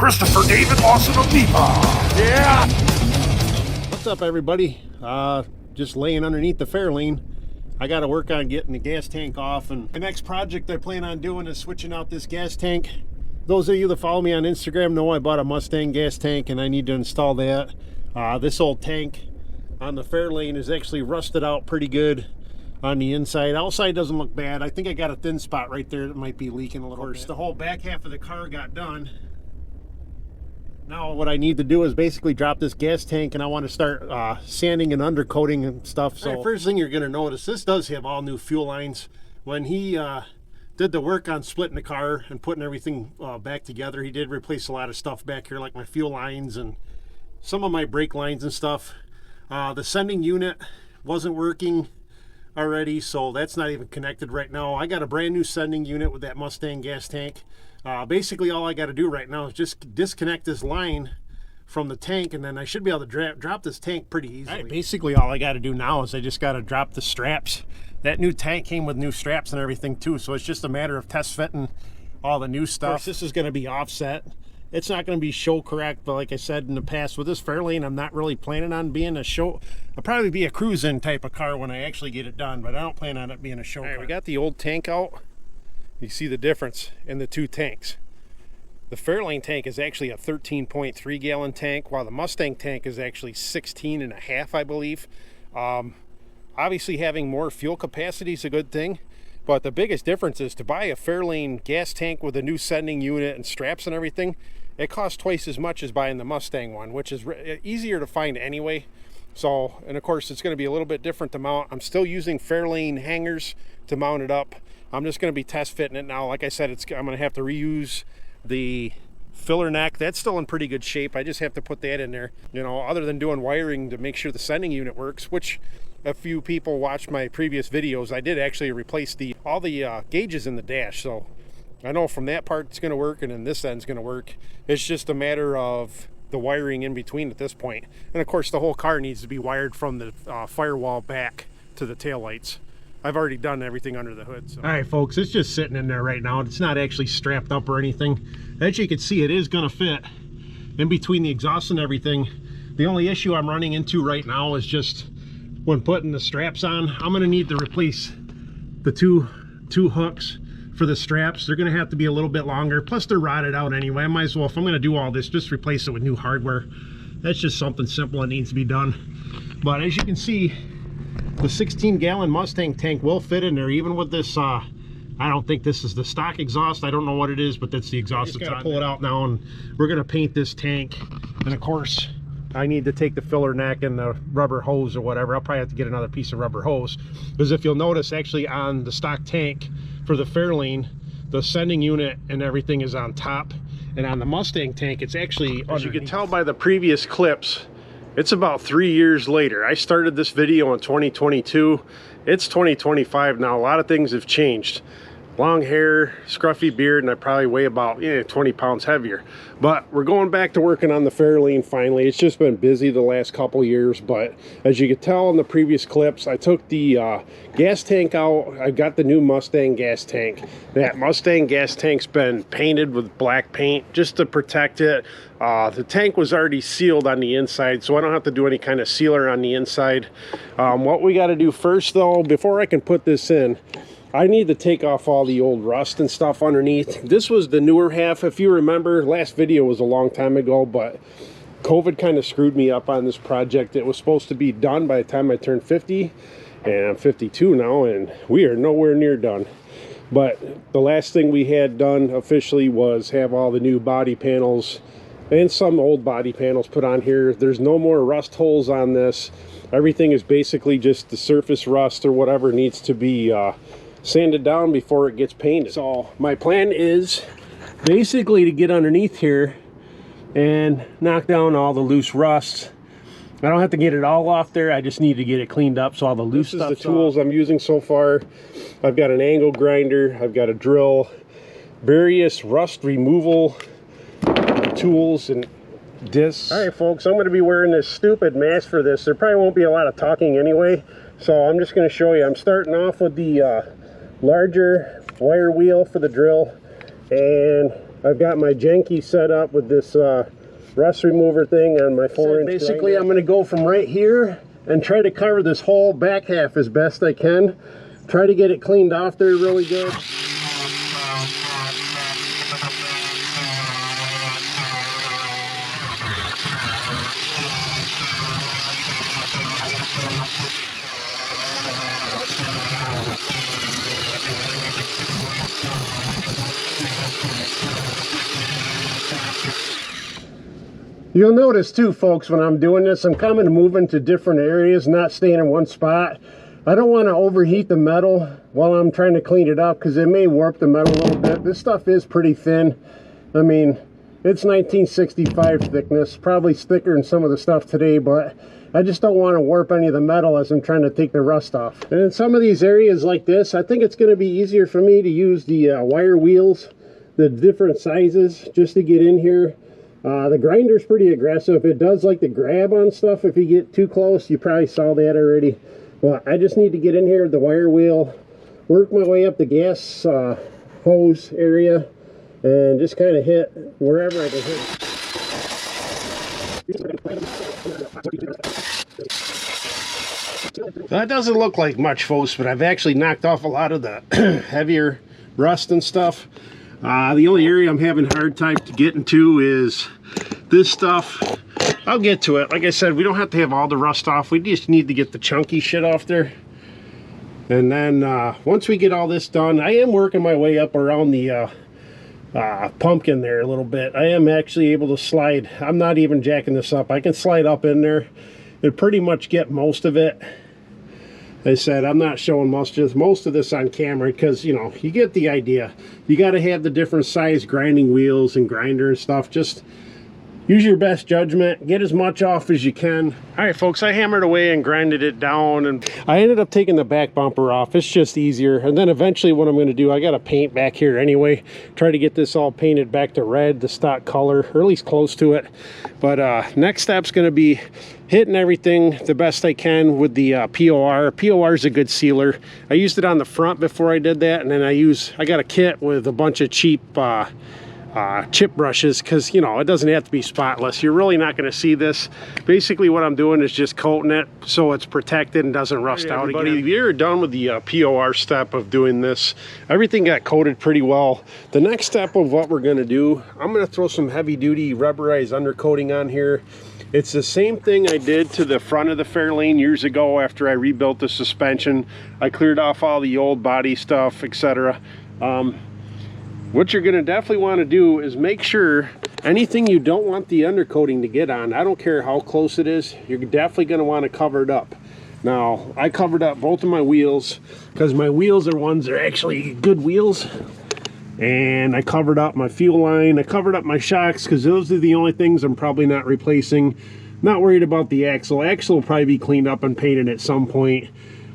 Christopher David Lawson of NEPA. Yeah! What's up, everybody? Just laying underneath the Fairlane. I got to work on getting the gas tank off, and the next project I plan on doing is switching out this gas tank. Those of you that follow me on Instagram know I bought a Mustang gas tank and I need to install that. This old tank on the Fairlane is actually rusted out pretty good on the inside. Outside doesn't look bad. I think I got a thin spot right there that might be leaking a little bit. The whole back half of the car got done. Now what I need to do is basically drop this gas tank, and I want to start sanding and undercoating and stuff. So right, first thing you're going to notice, this does have all new fuel lines. When he did the work on splitting the car and putting everything back together, he did replace a lot of stuff back here, like my fuel lines and some of my brake lines and stuff. The sending unit wasn't working already, so that's not even connected right now. I got a brand new sending unit with that Mustang gas tank. Basically all I got to do right now is just disconnect this line from the tank, and then I should be able to drop this tank pretty easily. Right, basically all I got to do now is I just got to drop the straps. That new tank came with new straps and everything too, so it's just a matter of test fitting all the new stuff. Of course, this is going to be offset. It's not going to be show correct, but like I said in the past, with this Fairlane, I'm not really planning on being a show. I'll probably be a cruising type of car when I actually get it done, but I don't plan on it being a show car. We got the old tank out. You see the difference in the two tanks. The Fairlane tank is actually a 13.3 gallon tank, while the Mustang tank is actually 16.5, I believe. Obviously having more fuel capacity is a good thing, but the biggest difference is to buy a Fairlane gas tank with a new sending unit and straps and everything, it costs twice as much as buying the Mustang one, which is easier to find anyway. So, and of course it's going to be a little bit different to mount. I'm still using Fairlane hangers to mount it up. I'm just going to be test fitting it now. Like I said, I'm going to have to reuse the filler neck. That's still in pretty good shape. I just have to put that in there, you know, other than doing wiring to make sure the sending unit works, which a few people watched my previous videos. I did actually replace all the gauges in the dash, so I know from that part it's going to work, and then this end's going to work. It's just a matter of the wiring in between at this point. And of course the whole car needs to be wired from the firewall back to the taillights. I've already done everything under the hood. So. All right, folks, it's just sitting in there right now. It's not actually strapped up or anything. As you can see, it is going to fit in between the exhaust and everything. The only issue I'm running into right now is just when putting the straps on, I'm going to need to replace the two hooks for the straps. They're going to have to be a little bit longer. Plus, they're rotted out anyway. I might as well, if I'm going to do all this, just replace it with new hardware. That's just something simple that needs to be done. But as you can see, the 16-gallon Mustang tank will fit in there, even with this. I don't think this is the stock exhaust. I don't know what it is, but that's the exhaust. Just gotta pull it out now, and we're gonna paint this tank. And of course, I need to take the filler neck and the rubber hose or whatever. I'll probably have to get another piece of rubber hose, because if you'll notice, actually on the stock tank for the Fairlane, the sending unit and everything is on top, and on the Mustang tank, it's actually underneath. As you can tell by the previous clips, it's about 3 years later. I started this video in 2022. It's 2025 now. A lot of things have changed. Long hair, scruffy beard, and I probably weigh about 20 pounds heavier. But we're going back to working on the Fairlane finally. It's just been busy the last couple years, but as you could tell in the previous clips, I took the gas tank out. I got the new Mustang gas tank. That Mustang gas tank's been painted with black paint just to protect it. The tank was already sealed on the inside, so I don't have to do any kind of sealer on the inside. What we got to do first, though, before I can put this in, I need to take off all the old rust and stuff underneath. This was the newer half. If you remember, last video was a long time ago, but COVID kind of screwed me up on this project. It was supposed to be done by the time I turned 50, and I'm 52 now, and we are nowhere near done. But the last thing we had done officially was have all the new body panels and some old body panels put on here. There's no more rust holes on this. Everything is basically just the surface rust or whatever needs to be sanded down before it gets painted. So my plan is basically to get underneath here and knock down all the loose rust. I don't have to get it all off there. I just need to get it cleaned up so all the loose stuff. This is the tools I'm using so far. I've got an angle grinder, I've got a drill, various rust removal tools and discs. All right, folks, I'm going to be wearing this stupid mask for this. There probably won't be a lot of talking anyway, so I'm just going to show you. I'm starting off with the larger wire wheel for the drill, and I've got my janky set up with this rust remover thing on my 4-inch. Basically, I'm going to go from right here and try to cover this whole back half as best I can. Try to get it cleaned off there really good. You'll notice too, folks, when I'm doing this, I'm kind of moving to different areas, not staying in one spot. I don't want to overheat the metal while I'm trying to clean it up because it may warp the metal a little bit. This stuff is pretty thin. I mean, it's 1965 thickness, probably thicker than some of the stuff today, but I just don't want to warp any of the metal as I'm trying to take the rust off. And in some of these areas like this, I think it's going to be easier for me to use the wire wheels, the different sizes, just to get in here. The grinder's pretty aggressive. It does like to grab on stuff if you get too close. You probably saw that already. Well, I just need to get in here with the wire wheel, work my way up the gas hose area, and just kind of hit wherever I can hit. That doesn't look like much, folks, but I've actually knocked off a lot of the heavier rust and stuff. The only area I'm having a hard time to get into is this stuff. I'll get to it. Like I said, we don't have to have all the rust off. We just need to get the chunky shit off there. And then once we get all this done, I am working my way up around the pumpkin there a little bit. I am actually able to slide. I'm not even jacking this up. I can slide up in there and pretty much get most of it. I said I'm not showing most of this on camera because, you know, you get the idea. You got to have the different size grinding wheels and grinder and stuff. Just use your best judgment. Get as much off as you can. All right, folks, I hammered away and grinded it down, and I ended up taking the back bumper off. It's just easier. And then eventually what I'm going to do, I got to paint back here anyway. Try to get this all painted back to red, the stock color, or at least close to it. But next step's going to be hitting everything the best I can with the POR. POR is a good sealer. I used it on the front before I did that, and then I got a kit with a bunch of cheap chip brushes because, you know, it doesn't have to be spotless. You're really not going to see this. Basically what I'm doing is just coating it so it's protected and doesn't rust out again. You're done with the POR step of doing this. Everything got coated pretty well. The next step of what we're going to do, I'm going to throw some heavy duty rubberized undercoating on here. It's the same thing I did to the front of the Fairlane years ago after I rebuilt the suspension. I cleared off all the old body stuff, etc. What you're going to definitely want to do is make sure anything you don't want the undercoating to get on, I don't care how close it is, you're definitely going to want to cover it up. Now, I covered up both of my wheels because my wheels are ones that are actually good wheels. And I covered up my fuel line. I covered up my shocks because those are the only things I'm probably not replacing. Not worried about the axle. Axle will probably be cleaned up and painted at some point.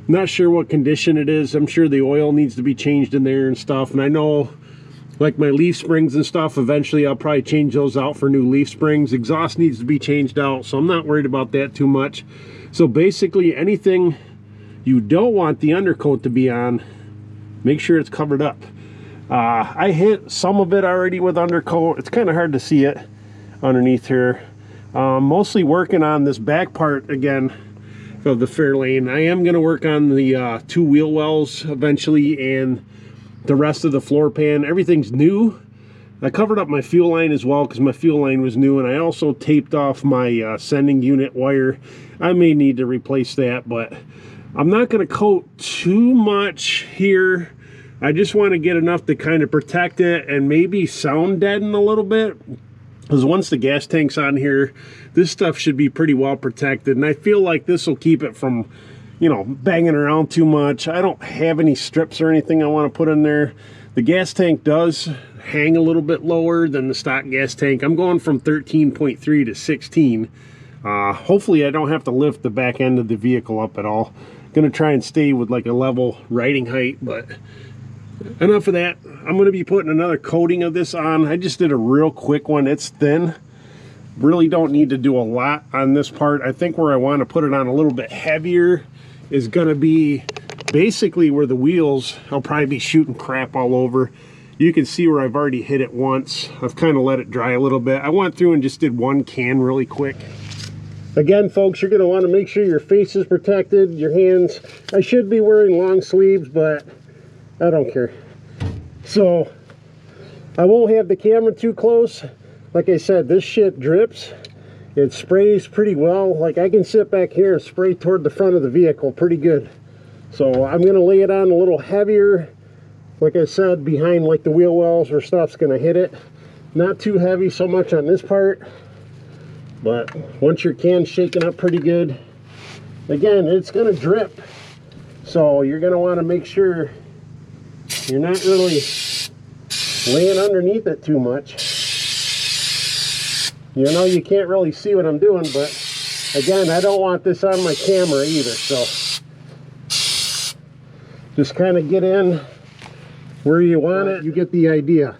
Not sure what condition it is. I'm sure the oil needs to be changed in there and stuff. And I know, like my leaf springs and stuff, eventually I'll probably change those out for new leaf springs. Exhaust needs to be changed out, so I'm not worried about that too much. So basically anything you don't want the undercoat to be on, make sure it's covered up. I hit some of it already with undercoat. It's kind of hard to see it underneath here. Mostly working on this back part again of the Fairlane. I am going to work on the two wheel wells eventually and the rest of the floor pan. Everything's new. I covered up my fuel line as well because my fuel line was new, and I also taped off my sending unit wire. I may need to replace that, but I'm not going to coat too much here. I just want to get enough to kind of protect it and maybe sound deaden a little bit, because once the gas tank's on here, this stuff should be pretty well protected, and I feel like this will keep it from, you know, banging around too much. I don't have any strips or anything I want to put in there. The gas tank does hang a little bit lower than the stock gas tank. I'm going from 13.3 to 16. Hopefully I don't have to lift the back end of the vehicle up at all. Gonna try and stay with like a level riding height, but enough of that. I'm going to be putting another coating of this on. I just did a real quick one. It's thin. Really don't need to do a lot on this part. I think where I want to put it on a little bit heavier is going to be basically where the wheels, I'll probably be shooting crap all over. You can see where I've already hit it once. I've kind of let it dry a little bit. I went through and just did one can really quick. Again, folks, you're going to want to make sure your face is protected, your hands. I should be wearing long sleeves, but I don't care. So I won't have the camera too close. Like I said, this shit drips. It sprays pretty well. Like, I can sit back here and spray toward the front of the vehicle pretty good. So I'm going to lay it on a little heavier. Like I said, behind like the wheel wells where stuff's going to hit it. Not too heavy so much on this part. But once your can's shaken up pretty good, again, it's going to drip. So you're going to want to make sure you're not really laying underneath it too much. You know, you can't really see what I'm doing, but again, I don't want this on my camera either. So just kind of get in where you want it. You get the idea.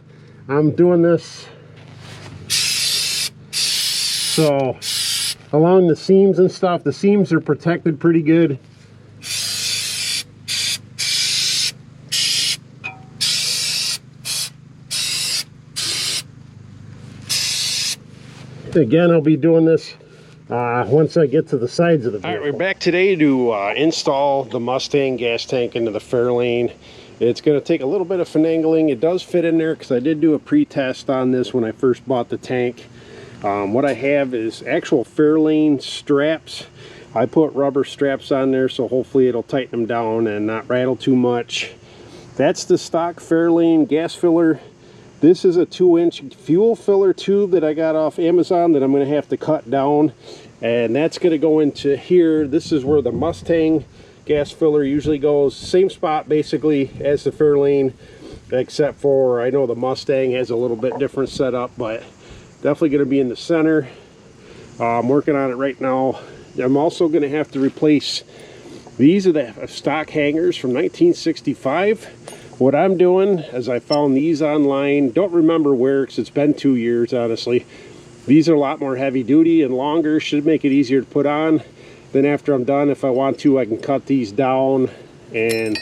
I'm doing this so along the seams and stuff. The seams are protected pretty good. Again, I'll be doing this once I get to the sides of the vehicle. All right, we're back today to install the Mustang gas tank into the Fairlane. It's going to take a little bit of finagling. It does fit in there because I did do a pre-test on this when I first bought the tank. What I have is actual Fairlane straps. I put rubber straps on there, so hopefully it'll tighten them down and not rattle too much. That's the stock Fairlane gas filler. This is a 2-inch fuel filler tube that I got off Amazon that I'm going to have to cut down, and that's going to go into here. This is where the Mustang gas filler usually goes. Same spot basically as the Fairlane, except for I know the Mustang has a little bit different setup, but definitely going to be in the center. I'm working on it right now. I'm also going to have to replace, these are the stock hangers from 1965. What I'm doing is I found these online. Don't remember where because it's been 2 years, honestly. These are a lot more heavy duty and longer. Should make it easier to put on. Then after I'm done, if I want to, I can cut these down and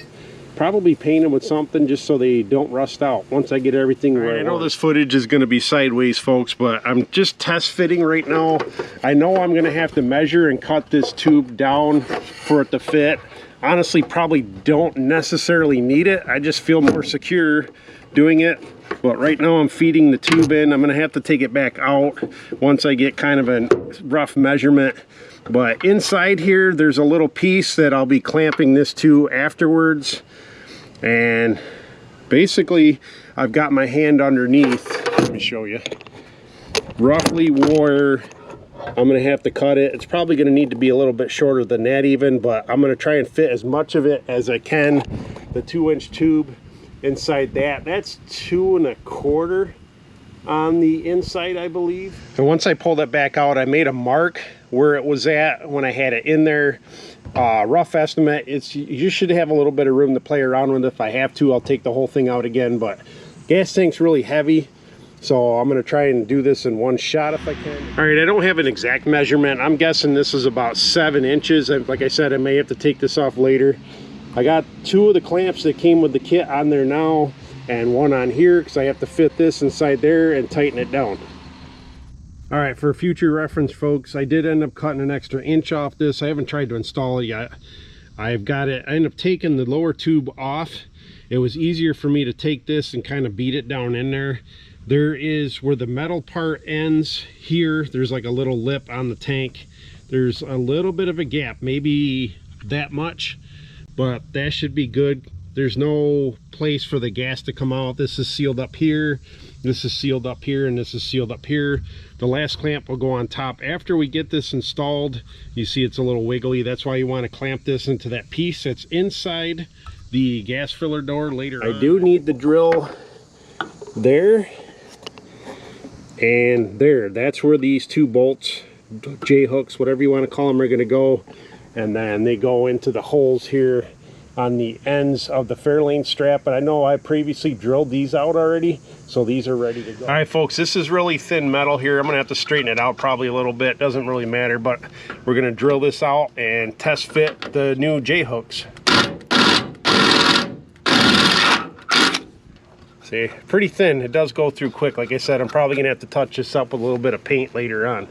probably paint them with something just so they don't rust out once I get everything right. I know this footage is going to be sideways, folks, but I'm just test fitting right now. I know I'm going to have to measure and cut this tube down for it to fit. Honestly, probably don't necessarily need it. I just feel more secure doing it. But right now I'm feeding the tube in. I'm going to have to take it back out once I get kind of a rough measurement. But inside here, there's a little piece that I'll be clamping this to afterwards. And basically, I've got my hand underneath. Let me show you. Roughly where I'm going to have to cut it. It's probably going to need to be a little bit shorter than that even, but I'm going to try and fit as much of it as I can. The 2-inch tube inside that. That's 2 1/4 on the inside, I believe. And once I pull that back out, I made a mark where it was at when I had it in there. Rough estimate, you should have a little bit of room to play around with. If I have to, I'll take the whole thing out again, but gas tank's really heavy, so I'm going to try and do this in one shot if I can. All right, I don't have an exact measurement. I'm guessing this is about 7 inches. Like I said, I may have to take this off later. I got 2 of the clamps that came with the kit on there now, and 1 on here because I have to fit this inside there and tighten it down. All right, for future reference, folks, I did end up cutting an extra inch off this. I haven't tried to install it yet. I've got it. I ended up taking the lower tube off. It was easier for me to take this and kind of beat it down in there. There is where the metal part ends here. There's like a little lip on the tank. There's a little bit of a gap, maybe that much, but that should be good. There's no place for the gas to come out. This is sealed up here, this is sealed up here, and this is sealed up here. The last clamp will go on top. After we get this installed, you see it's a little wiggly. That's why you want to clamp this into that piece that's inside the gas filler door later on. I do need the drill there and there. That's where these 2 bolts, J-hooks, whatever you want to call them, are going to go. And then they go into the holes here on the ends of the Fairlane strap, but I know I previously drilled these out already, so these are ready to go. All right, folks, this is really thin metal here. I'm gonna have to straighten it out probably a little bit. Doesn't really matter, but we're gonna drill this out and test fit the new J-hooks. See, pretty thin. It does go through quick. Like I said, I'm probably gonna have to touch this up with a little bit of paint later on.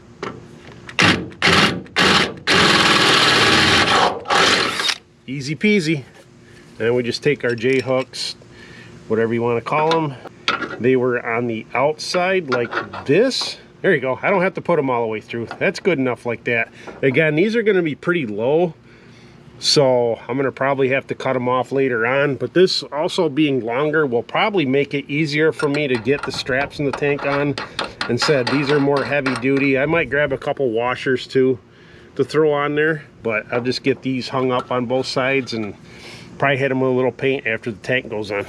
Easy peasy. And we just take our J-hooks, whatever you want to call them. They were on the outside like this. There you go. I don't have to put them all the way through. That's good enough like that. Again, these are going to be pretty low, so I'm going to probably have to cut them off later on. But this also being longer will probably make it easier for me to get the straps in the tank on. Instead, these are more heavy duty. I might grab a couple washers too to throw on there, but I'll just get these hung up on both sides and probably hit them with a little paint after the tank goes on.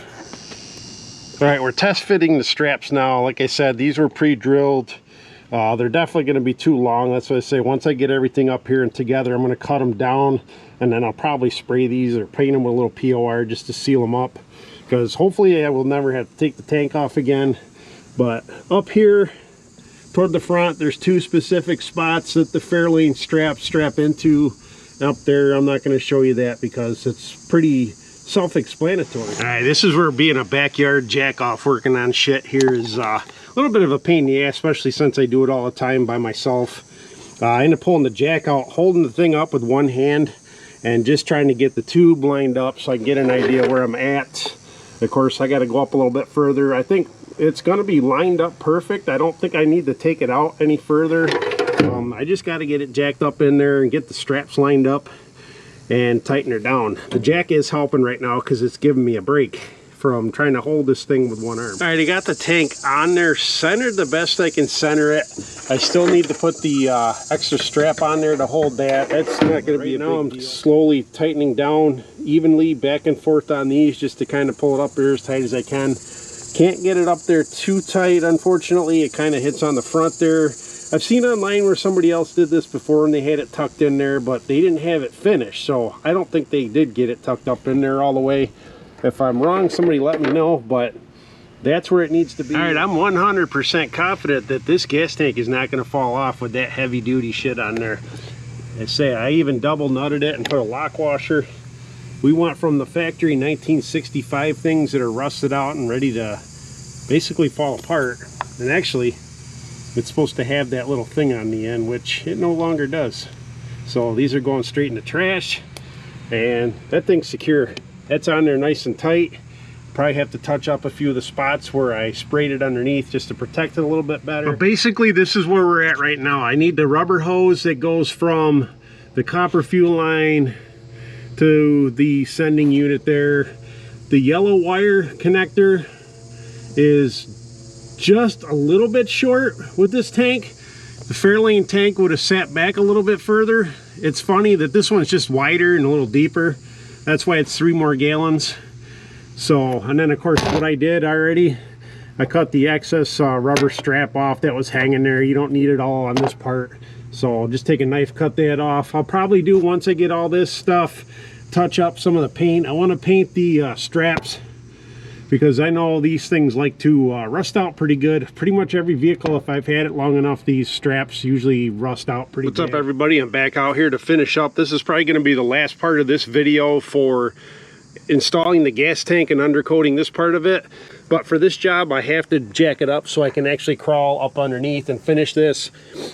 All right, we're test fitting the straps now. Like I said, these were pre-drilled. They're definitely going to be too long. That's what I say. Once I get everything up here and together, I'm going to cut them down, and then I'll probably spray these or paint them with a little POR just to seal them up, because hopefully I will never have to take the tank off again. But up here toward the front, there's two specific spots that the Fairlane straps strap into. Up there, I'm not going to show you that because it's pretty self-explanatory. All right, this is where being a backyard jack-off working on shit here is a little bit of a pain in the ass, especially since I do it all the time by myself. I end up pulling the jack out, holding the thing up with one hand, and just trying to get the tube lined up so I can get an idea where I'm at. Of course, I got to go up a little bit further. I think it's going to be lined up perfect. I don't think I need to take it out any further. I just got to get it jacked up in there and get the straps lined up and tighten her down. The jack is helping right now because it's giving me a break from trying to hold this thing with one arm. All right, I got the tank on there centered the best I can center it. I still need to put the extra strap on there to hold that. That's not going to be a big deal. I'm slowly tightening down evenly back and forth on these just to kind of pull it up there as tight as I can. Can't get it up there too tight, unfortunately. It kind of hits on the front there. I've seen online where somebody else did this before and they had it tucked in there, but they didn't have it finished, so I don't think they did get it tucked up in there all the way. If I'm wrong, somebody let me know, but that's where it needs to be. All right, I'm 100% confident that this gas tank is not going to fall off with that heavy duty shit on there. I say I even double nutted it and put a lock washer. We want from the factory 1965 things that are rusted out and ready to basically fall apart. And actually, it's supposed to have that little thing on the end, which it no longer does. So these are going straight in the trash, and that thing's secure. That's on there nice and tight. Probably have to touch up a few of the spots where I sprayed it underneath just to protect it a little bit better. But basically, this is where we're at right now. I need the rubber hose that goes from the copper fuel line to the sending unit there. The yellow wire connector is just a little bit short with this tank. The Fairlane tank would have sat back a little bit further. It's funny that this one's just wider and a little deeper. That's why it's 3 more gallons. So, and then of course what I did already, I cut the excess rubber strap off that was hanging there. You don't need it all on this part. So I'll just take a knife, cut that off. I'll probably do, once I get all this stuff, touch up some of the paint. I want to paint the straps, because I know these things like to rust out pretty good. Pretty much every vehicle, if I've had it long enough, these straps usually rust out pretty bad. What's up, everybody? I'm back out here to finish up. This is probably going to be the last part of this video for installing the gas tank and undercoating this part of it. But for this job, I have to jack it up so I can actually crawl up underneath and finish this.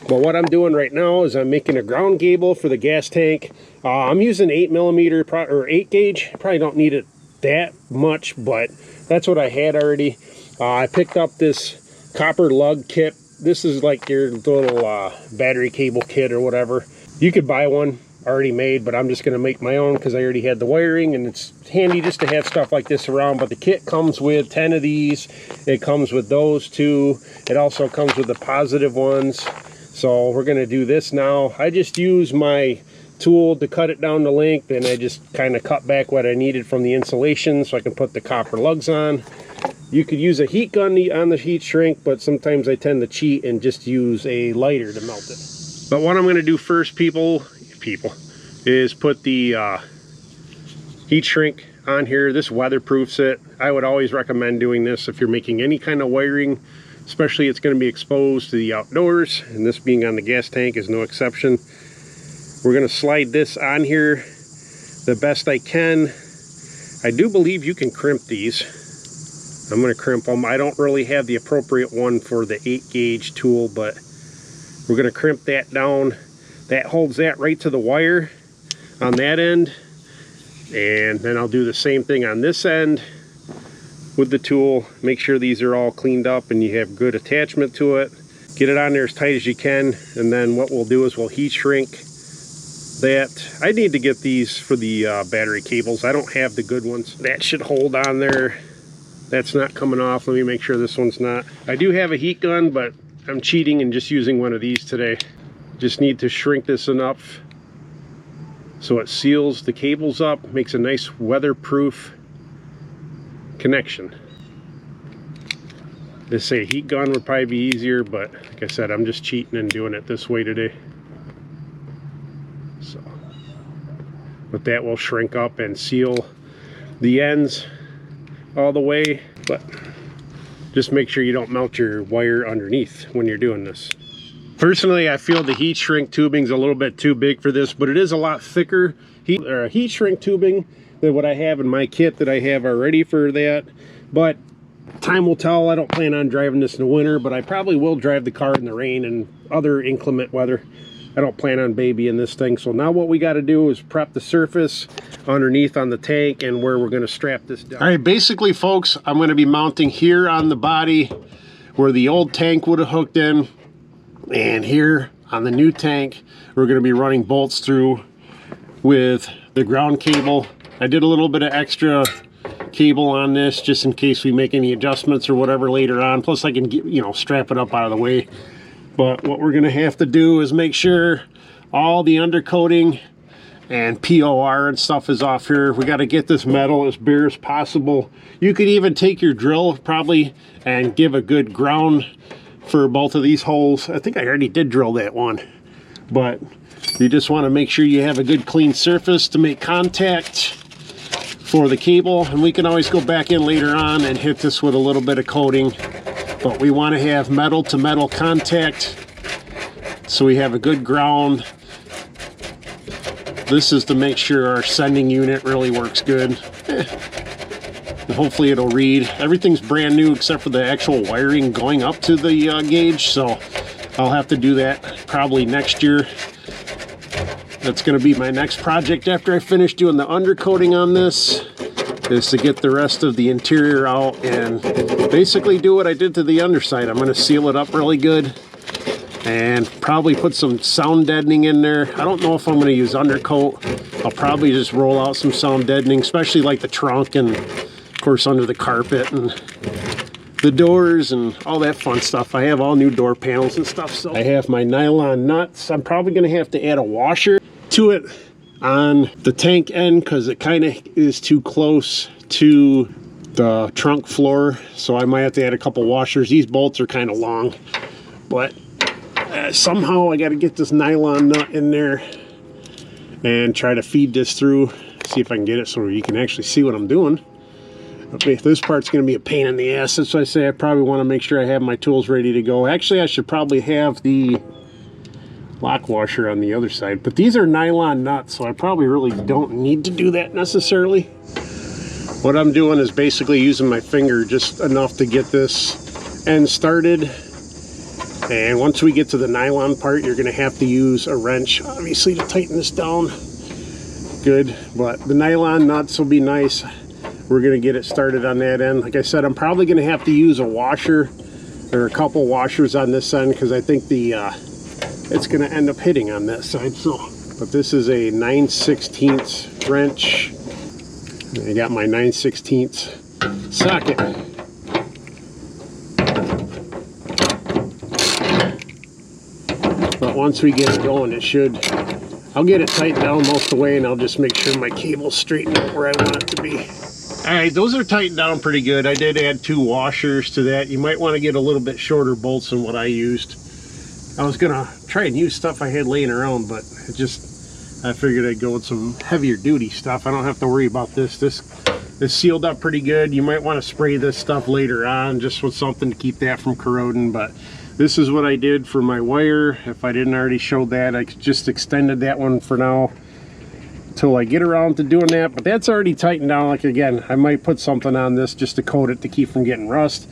But what I'm doing right now is I'm making a ground gable for the gas tank. I'm using 8mm or 8 gauge. Probably don't need it that much, but that's what I had already. I picked up this copper lug kit. This is like your little battery cable kit or whatever. You could buy one already made, but I'm just going to make my own because I already had the wiring, and it's handy just to have stuff like this around. But the kit comes with 10 of these. It comes with those 2. It also comes with the positive ones. So we're going to do this now. I just use my tool to cut it down to length, and I just kind of cut back what I needed from the insulation so I can put the copper lugs on. You could use a heat gun on the heat shrink, but sometimes I tend to cheat and just use a lighter to melt it. But what I'm going to do first, people, is put the heat shrink on here. This weatherproofs it. I would always recommend doing this if you're making any kind of wiring, especially it's going to be exposed to the outdoors, and this being on the gas tank is no exception. We're going to slide this on here the best I can. I do believe you can crimp these. I'm going to crimp them. I don't really have the appropriate one for the 8-gauge tool, but we're going to crimp that down. That holds that right to the wire on that end, and then I'll do the same thing on this end with the tool. Make sure these are all cleaned up and you have good attachment to it. Get it on there as tight as you can, and then what we'll do is we'll heat shrink that. I need to get these for the battery cables. I don't have the good ones. That should hold on there. That's not coming off. Let me make sure this one's not. I do have a heat gun, but I'm cheating and just using one of these today. Just need to shrink this enough so it seals the cables up, makes a nice weatherproof connection. They say heat gun would probably be easier, but like I said, I'm just cheating and doing it this way today. So, but that will shrink up and seal the ends all the way, but just make sure you don't melt your wire underneath when you're doing this. Personally, I feel the heat shrink tubing's a little bit too big for this, but it is a lot thicker heat shrink tubing than what I have in my kit that I have already for that. But time will tell. I don't plan on driving this in the winter, but I probably will drive the car in the rain and other inclement weather. I don't plan on babying this thing. So now what we got to do is prep the surface underneath on the tank and where we're going to strap this down. All right, basically, folks, I'm going to be mounting here on the body where the old tank would have hooked in. And here on the new tank, we're going to be running bolts through with the ground cable. I did a little bit of extra cable on this just in case we make any adjustments or whatever later on. Plus I can get, strap it up out of the way. But what we're going to have to do is make sure all the undercoating and POR and stuff is off here. We got to get this metal as bare as possible. You could even take your drill probably and give a good ground for both of these holes. I think I already did drill that one, but you just want to make sure you have a good clean surface to make contact for the cable, and we can always go back in later on and hit this with a little bit of coating, but we want to have metal to metal contact so we have a good ground. This is to make sure our sending unit really works good. Hopefully it'll read. Everything's brand new except for the actual wiring going up to the gauge, so I'll have to do that probably next year. That's going to be my next project after I finish doing the undercoating on this, is to get the rest of the interior out and basically do what I did to the underside. I'm going to seal it up really good and probably put some sound deadening in there. I don't know if I'm going to use undercoat. I'll probably just roll out some sound deadening, especially like the trunk and of course under the carpet and the doors and all that fun stuff. I have all new door panels and stuff. So I have my nylon nuts. I'm probably going to have to add a washer to it on the tank end because it kind of is too close to the trunk floor, so I might have to add a couple washers. These bolts are kind of long, but somehow I got to get this nylon nut in there and try to feed this through, see if I can get it so you can actually see what I'm doing. Okay, this part's going to be a pain in the ass. That's why I say I probably want to make sure I have my tools ready to go. Actually, I should probably have the lock washer on the other side, but these are nylon nuts, so I probably really don't need to do that necessarily. What I'm doing is basically using my finger just enough to get this end started, and once we get to the nylon part, you're going to have to use a wrench obviously to tighten this down good, but the nylon nuts will be nice. We're going to get it started on that end. Like I said, I'm probably going to have to use a washer or a couple washers on this end because I think the it's going to end up hitting on that side. So, but this is a 9/16 wrench. I got my 9/16 socket. But once we get it going, it should, I'll get it tightened down most of the way, and I'll just make sure my cable's straightened out where I want it to be. All right, those are tightened down pretty good. I did add 2 washers to that. You might want to get a little bit shorter bolts than what I used. I was gonna try and use stuff I had laying around, but I figured I'd go with some heavier duty stuff. I don't have to worry about this. This is sealed up pretty good. You might want to spray this stuff later on just with something to keep that from corroding, but this is what I did for my wire. If I didn't already show that, I just extended that one for now till I get around to doing that, but that's already tightened down. Like, again, I might put something on this just to coat it to keep from getting rust.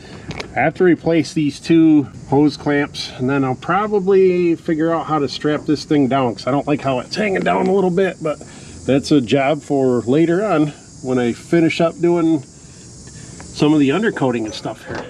I have to replace these 2 hose clamps, and then I'll probably figure out how to strap this thing down, because I don't like how it's hanging down a little bit, but that's a job for later on when I finish up doing some of the undercoating and stuff here.